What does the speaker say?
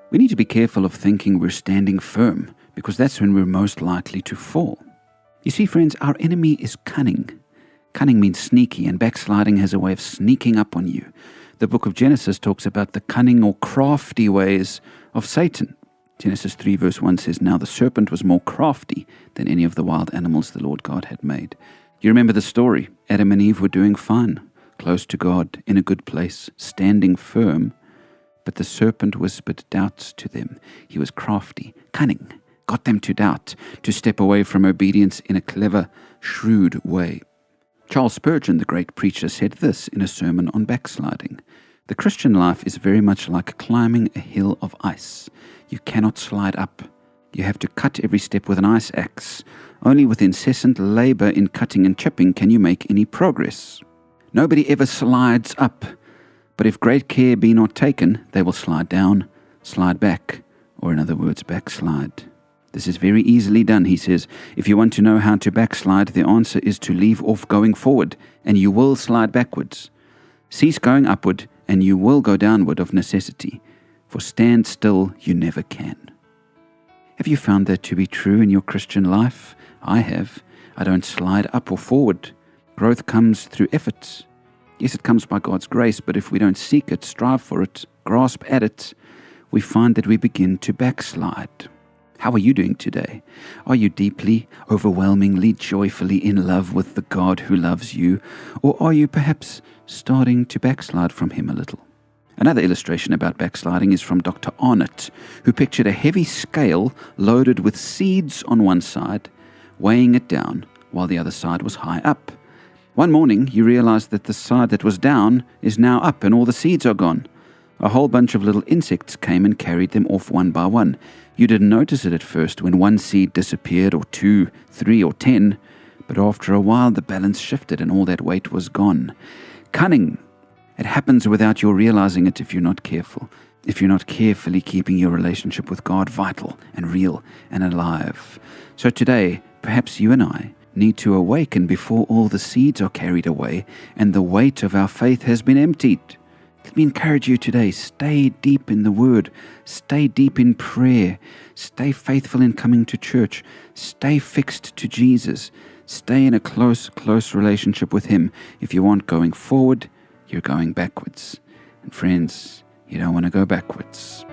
We need to be careful of thinking we're standing firm, because that's when we're most likely to fall. You see, friends, our enemy is cunning. Cunning means sneaky, and backsliding has a way of sneaking up on you. The book of Genesis talks about the cunning or crafty ways of Satan. Genesis 3 verse 1 says, "Now the serpent was more crafty than any of the wild animals the Lord God had made." You remember the story. Adam and Eve were doing fine, close to God, in a good place, standing firm. But the serpent whispered doubts to them. He was crafty, cunning, got them to doubt, to step away from obedience in a clever, shrewd way. Charles Spurgeon, the great preacher, said this in a sermon on backsliding. "The Christian life is very much like climbing a hill of ice. You cannot slide up. You have to cut every step with an ice axe. Only with incessant labor in cutting and chipping can you make any progress. Nobody ever slides up, but if great care be not taken, they will slide down, slide back, or in other words, backslide. This is very easily done," he says. "If you want to know how to backslide, the answer is to leave off going forward, and you will slide backwards. Cease going upward, and you will go downward of necessity. For stand still, you never can." Have you found that to be true in your Christian life? I have. I don't slide up or forward. Growth comes through effort. Yes, it comes by God's grace, but if we don't seek it, strive for it, grasp at it, we find that we begin to backslide. How are you doing today? Are you deeply, overwhelmingly, joyfully in love with the God who loves you? Or are you perhaps starting to backslide from Him a little? Another illustration about backsliding is from Dr. Arnott, who pictured a heavy scale loaded with seeds on one side, weighing it down while the other side was high up. One morning, you realize that the side that was down is now up and all the seeds are gone. A whole bunch of little insects came and carried them off one by one. You didn't notice it at first when one seed disappeared, or 2, 3, or 10, but after a while the balance shifted and all that weight was gone. Cunning. It happens without your realizing it if you're not careful, if you're not carefully keeping your relationship with God vital and real and alive. So today, perhaps you and I need to awaken before all the seeds are carried away and the weight of our faith has been emptied. Let me encourage you today, stay deep in the Word, stay deep in prayer, stay faithful in coming to church, stay fixed to Jesus, stay in a close relationship with Him. If you aren't going forward, you're going backwards. And friends, you don't want to go backwards.